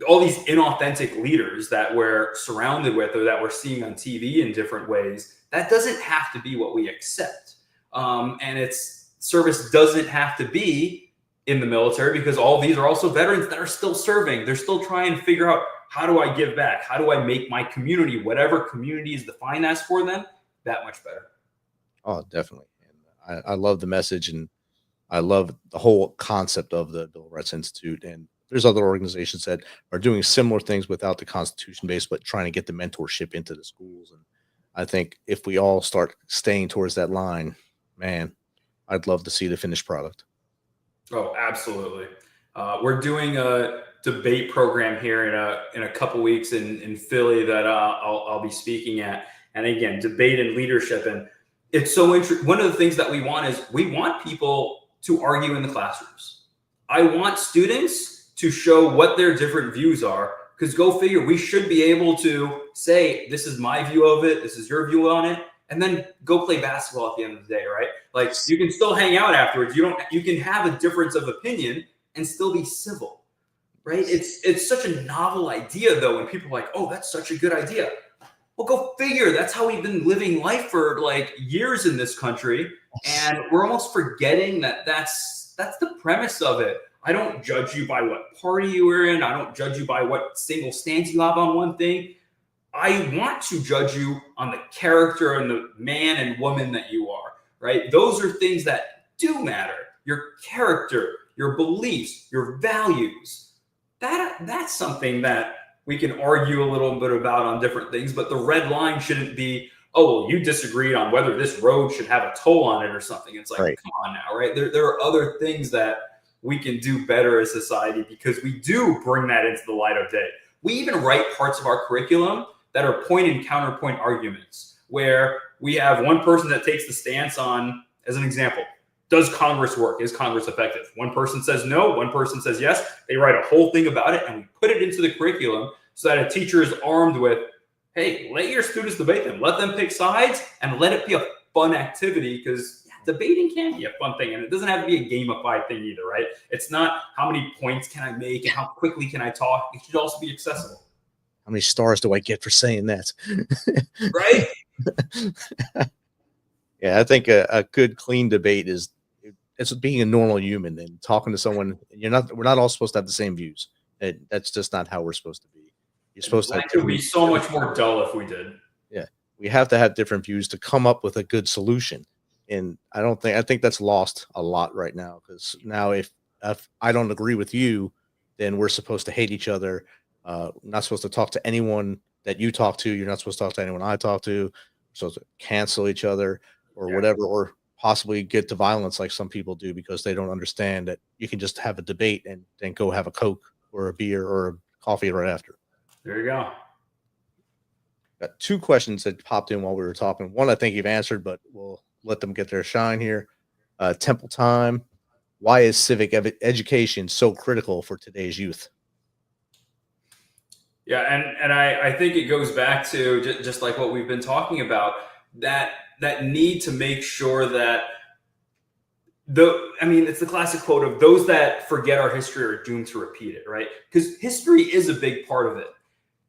all these inauthentic leaders that we're surrounded with, or that we're seeing on TV in different ways. That doesn't have to be what we accept. And service doesn't have to be in the military, because all these are also veterans that are still serving. They're still trying to figure out, how do I give back? How do I make my community, whatever community is defined as for them, that much better? Oh, definitely. And I love the message, and I love the whole concept of the Bill of Rights Institute. And there's other organizations that are doing similar things without the Constitution base, but trying to get the mentorship into the schools. And I think if we all start staying towards that line, man, I'd love to see the finished product. Oh, absolutely. We're doing a debate program here in a couple weeks in Philly that I'll be speaking at. And again, debate and leadership. And it's so interesting. One of the things that we want is we want people to argue in the classrooms. I want students to show what their different views are, because go figure, we should be able to say, this is my view of it, this is your view on it, and then go play basketball at the end of the day, right? Like, you can still hang out afterwards. You can have a difference of opinion and still be civil, right? It's such a novel idea, though, when people are like, oh, that's such a good idea. Well, go figure. That's how we've been living life for like years in this country. And we're almost forgetting that that's the premise of it. I don't judge you by what party you were in. I don't judge you by what single stance you have on one thing. I want to judge you on the character and the man and woman that you are, right? Those are things that do matter. Your character, your beliefs, your values. That's something that we can argue a little bit about on different things, but the red line shouldn't be, oh, well, you disagreed on whether this road should have a toll on it or something. It's like, Right. come on now, right? There are other things that we can do better as society because we do bring that into the light of day. We even write parts of our curriculum that are point and counterpoint arguments, where we have one person that takes the stance on, as an example, does Congress work? Is Congress effective? One person says no, one person says yes. They write a whole thing about it, and we put it into the curriculum so that a teacher is armed with, hey, let your students debate them. Let them pick sides and let it be a fun activity, because debating can be a fun thing, and it doesn't have to be a gamified thing either, right? It's not how many points can I make and how quickly can I talk. It should also be accessible. How many stars do I get for saying that? Right? Yeah, I think a good, clean debate is it's being a normal human and talking to someone. We're not all supposed to have the same views. That's just not how we're supposed to be. You're supposed to have Life would be so much more dull if we did. Yeah, we have to have different views to come up with a good solution. And I think that's lost a lot right now, because now if I don't agree with you, then we're supposed to hate each other. Not supposed to talk to anyone that you talk to. You're not supposed to talk to anyone I talk to. We're supposed to cancel each other or whatever, or possibly get to violence like some people do because they don't understand that you can just have a debate and then go have a Coke or a beer or a coffee right after. There you go. Got two questions that popped in while we were talking. One I think you've answered, but we'll let them get their shine here. Temple Time, why is civic education so critical for today's youth? Yeah, and I think it goes back to just like what we've been talking about, that need to make sure that it's the classic quote of those that forget our history are doomed to repeat it, right? Because history is a big part of it,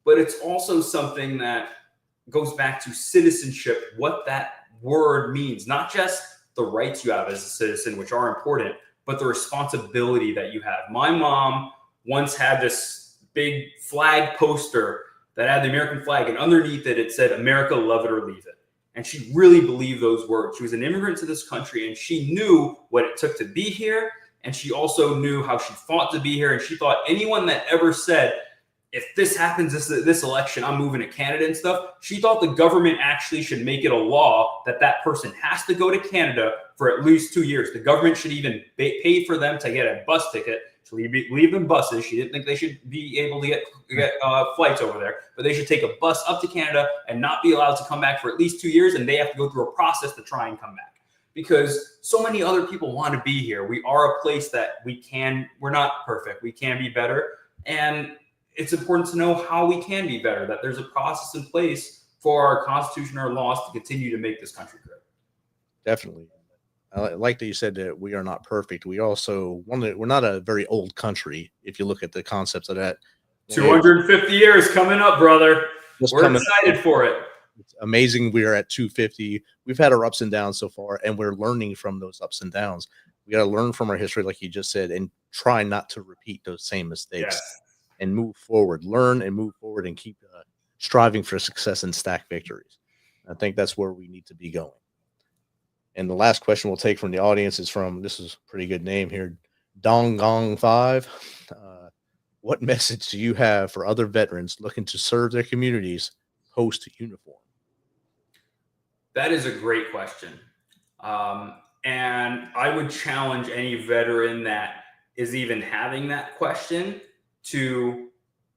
but it's also something that goes back to citizenship, what that word means, not just the rights you have as a citizen, which are important, but the responsibility that you have. My mom once had this big flag poster that had the American flag, and underneath it, it said, "America, love it or leave it." And she really believed those words. She was an immigrant to this country, and she knew what it took to be here. And she also knew how she fought to be here. And she thought anyone that ever said, if this happens, this election, I'm moving to Canada and stuff, she thought the government actually should make it a law that that person has to go to Canada for at least 2 years. The government should even pay for them to get a bus ticket. So we leave them buses. She didn't think they should be able to get flights over there, but they should take a bus up to Canada and not be allowed to come back for at least 2 years. And they have to go through a process to try and come back, because so many other people want to be here. We are a place that we're not perfect. We can be better. And it's important to know how we can be better, that there's a process in place for our Constitution, our laws to continue to make this country great. Definitely. I like that you said that we are not perfect. We're not a very old country. If you look at the concepts of that, 250 years coming up, brother. We're excited for it. It's amazing. We are at 250. We've had our ups and downs so far, and we're learning from those ups and downs. We got to learn from our history, like you just said, and try not to repeat those same mistakes. Yes. And move forward, learn and move forward, and keep striving for success and stack victories. I think that's where we need to be going. And the last question we'll take from the audience is this is a pretty good name here, Dong Gong 5. What message do you have for other veterans looking to serve their communities post uniform? That is a great question. And I would challenge any veteran that is even having that question to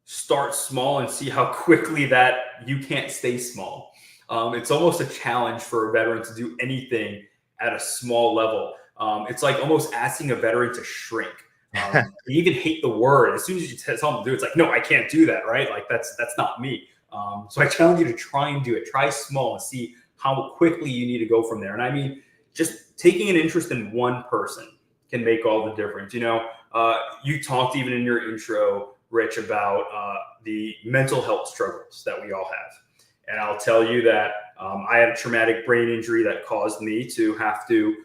start small and see how quickly that you can't stay small. It's almost a challenge for a veteran to do anything at a small level. It's like almost asking a veteran to shrink. You even hate the word. As soon as you tell them to do it, it's like, no, I can't do that, right? Like that's not me. So I challenge you to try and do it. Try small and see how quickly you need to go from there. And I mean, just taking an interest in one person can make all the difference. You talked even in your intro, Rich, about the mental health struggles that we all have. And I'll tell you that I had a traumatic brain injury that caused me to have to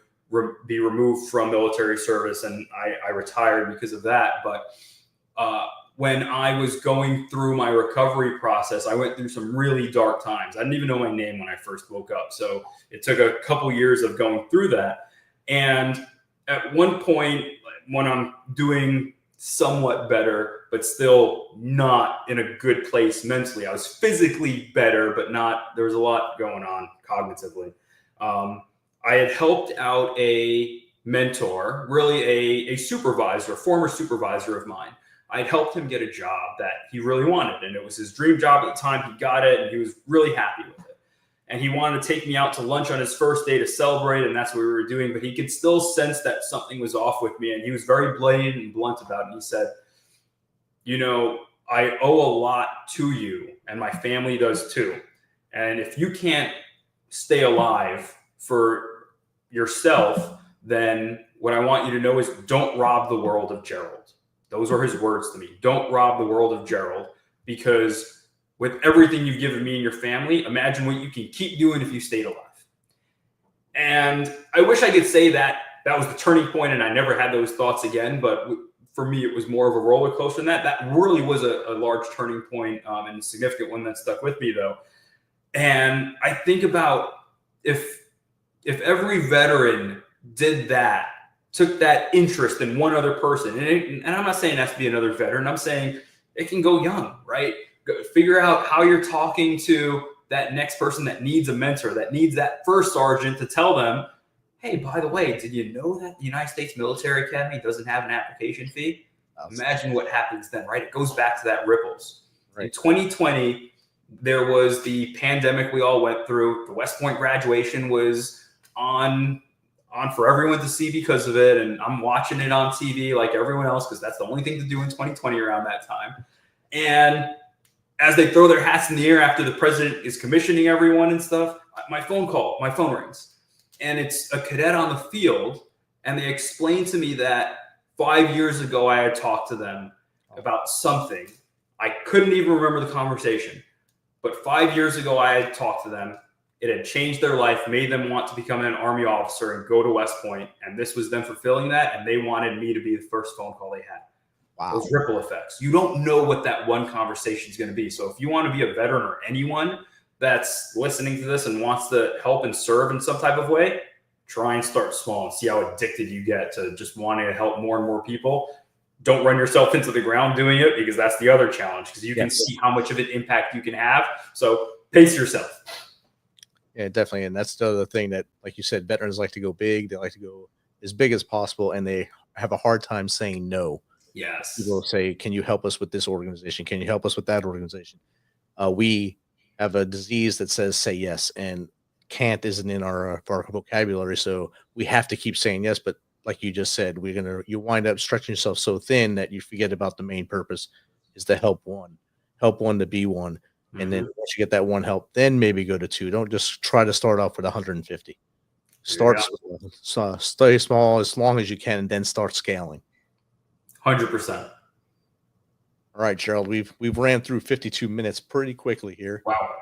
be removed from military service, and I retired because of that. But when I was going through my recovery process, I went through some really dark times. I didn't even know my name when I first woke up. So it took a couple years of going through that. And at one point, when I'm doing somewhat better, but still not in a good place mentally. I was physically better, but there was a lot going on cognitively. I had helped out a mentor, really a supervisor, a former supervisor of mine. I'd helped him get a job that he really wanted, and it was his dream job at the time. He got it, and he was really happy with it. And he wanted to take me out to lunch on his first day to celebrate, and that's what we were doing. But he could still sense that something was off with me, and he was very blatant and blunt about it. And he said, I owe a lot to you, and my family does too. And if you can't stay alive for yourself, then what I want you to know is don't rob the world of Gerald. Those were his words to me. Don't rob the world of Gerald, because with everything you've given me and your family, imagine what you can keep doing if you stayed alive. And I wish I could say that was the turning point and I never had those thoughts again. But for me, it was more of a roller coaster than that. That really was a large turning point, and a significant one that stuck with me, though. And I think about if every veteran did that, took that interest in one other person, and I'm not saying it has to be another veteran. I'm saying it can go young, right? Figure out how you're talking to that next person that needs a mentor, that needs that first sergeant to tell them, hey, by the way, did you know that the United States Military Academy doesn't have an application fee? Imagine what happens then, right? It goes back to that ripples. Right. In 2020, there was the pandemic we all went through. The West Point graduation was on for everyone to see because of it. And I'm watching it on TV like everyone else, because that's the only thing to do in 2020 around that time. And as they throw their hats in the air after the president is commissioning everyone and stuff, my phone rings. And it's a cadet on the field. And they explained to me that 5 years ago, I had talked to them about something. I couldn't even remember the conversation. But 5 years ago, I had talked to them. It had changed their life, made them want to become an Army officer and go to West Point. And this was them fulfilling that. And they wanted me to be the first phone call they had. Wow. Those ripple effects. You don't know what that one conversation is going to be. So if you want to be a veteran or anyone that's listening to this and wants to help and serve in some type of way, try and start small and see how addicted you get to just wanting to help more and more people. Don't run yourself into the ground doing it, because that's the other challenge, because you can see how much of an impact you can have. So pace yourself. Yeah, definitely. And that's the other thing that, like you said, veterans like to go big. They like to go as big as possible, and they have a hard time saying no. Yes. People say, can you help us with this organization? Can you help us with that organization? We have a disease that says say yes, and can't isn't in our vocabulary. So we have to keep saying yes. But like you just said, you wind up stretching yourself so thin that you forget about the main purpose is to help one to be one. Mm-hmm. And then once you get that one help, then maybe go to two. Don't just try to start off with 150. Stay small as long as you can, and then start scaling. 100%. All right, Gerald, we've ran through 52 minutes pretty quickly here. Wow.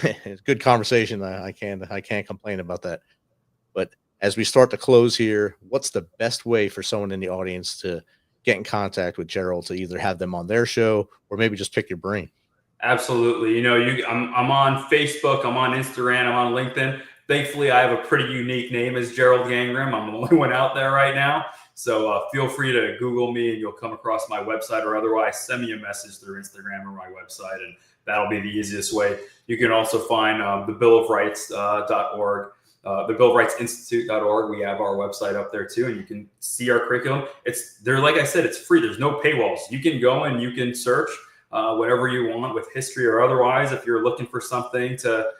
It's good conversation. I can't complain about that. But as we start to close here, what's the best way for someone in the audience to get in contact with Gerald, to either have them on their show or maybe just pick your brain? Absolutely. I'm on Facebook, I'm on Instagram, I'm on LinkedIn. Thankfully, I have a pretty unique name as Gerald Gangaram. I'm the only one out there right now. So feel free to Google me and you'll come across my website, or otherwise send me a message through Instagram or my website, and that'll be the easiest way. You can also find the Bill of Rights.org, the Bill of Rights Institute.org. We have our website up there too, and you can see our curriculum. Like I said, it's free. There's no paywalls. You can go and you can search whatever you want with history or otherwise. If you're looking for something to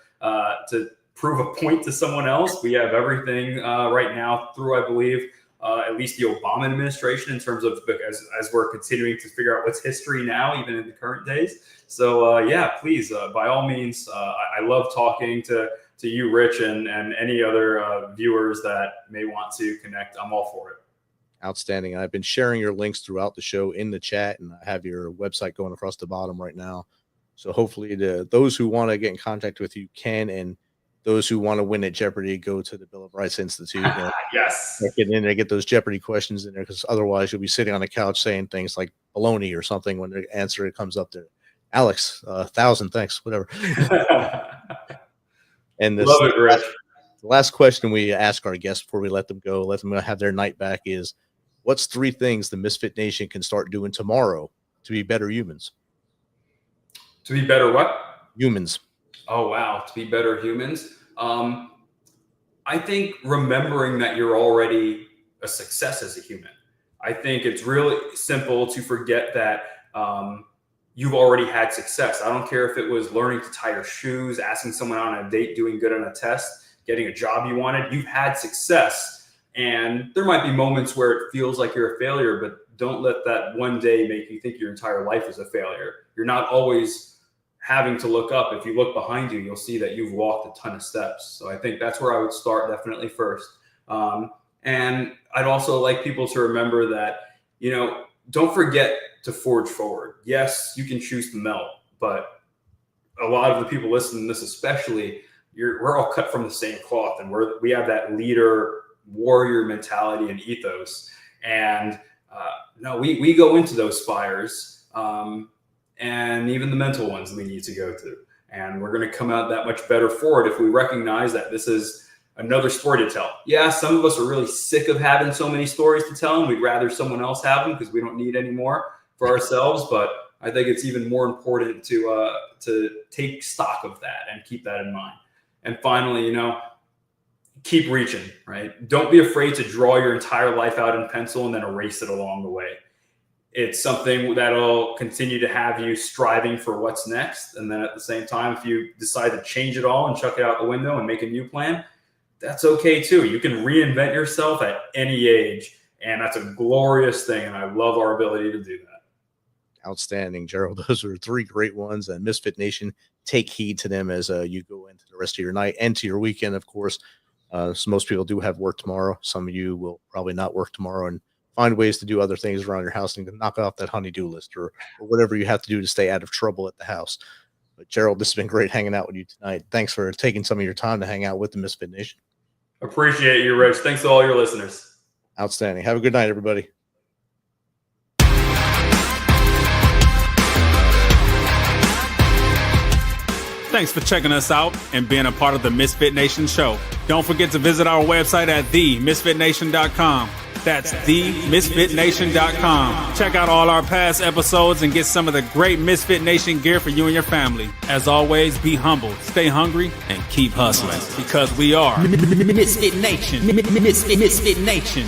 prove a point to someone else, we have everything right now through, I believe, at least the Obama administration, in terms of as we're continuing to figure out what's history now, even in the current days. So please, by all means, I love talking to you, Rich, and any other viewers that may want to connect. I'm all for it. Outstanding. I've been sharing your links throughout the show in the chat, and I have your website going across the bottom right now. So hopefully those who want to get in contact with you can, and those who want to win at Jeopardy, go to the Bill of Rights Institute. Yes. Get in there, get those Jeopardy questions in there, because otherwise you'll be sitting on the couch saying things like baloney or something when the answer comes up there. Alex, 1,000 thanks, whatever. And love it, Rich. The last question we ask our guests before we let them go, let them have their night back, is what's 3 things the Misfit Nation can start doing tomorrow to be better humans. To be better what? Humans. Oh, wow. To be better humans. I think remembering that you're already a success as a human. I think it's really simple to forget that you've already had success. I don't care if it was learning to tie your shoes, asking someone on a date, doing good on a test, getting a job you wanted. You've had success. And there might be moments where it feels like you're a failure, but don't let that one day make you think your entire life is a failure. You're not always having to look up. If you look behind you, you'll see that you've walked a ton of steps. So I think that's where I would start definitely first. And I'd also like people to remember that, don't forget to forge forward. Yes, you can choose to melt, but a lot of the people listening to this, especially, we're all cut from the same cloth, and we have that leader, warrior mentality and ethos. And we go into those fires, and even the mental ones we need to go through. And we're going to come out that much better for it if we recognize that this is another story to tell. Yeah, some of us are really sick of having so many stories to tell, and we'd rather someone else have them because we don't need any more for ourselves. But I think it's even more important to take stock of that and keep that in mind. And finally, keep reaching, right? Don't be afraid to draw your entire life out in pencil and then erase it along the way. It's something that'll continue to have you striving for what's next. And then at the same time, if you decide to change it all and chuck it out the window and make a new plan, that's okay too. You can reinvent yourself at any age, and that's a glorious thing. And I love our ability to do that. Outstanding, Gerald. Those are 3 great ones. And Misfit Nation, take heed to them as you go into the rest of your night and to your weekend, of course. So most people do have work tomorrow. Some of you will probably not work tomorrow and find ways to do other things around your house and knock off that honey-do list or whatever you have to do to stay out of trouble at the house. But Gerald, this has been great hanging out with you tonight. Thanks for taking some of your time to hang out with the Misfit Nation. Appreciate you, Rich. Thanks to all your listeners. Outstanding. Have a good night, everybody. Thanks for checking us out and being a part of the Misfit Nation show. Don't forget to visit our website at themisfitnation.com. That's themisfitnation.com. Check out all our past episodes and get some of the great Misfit Nation gear for you and your family. As always, be humble, stay hungry, and keep hustling because we are Misfit Nation. Misfit Nation.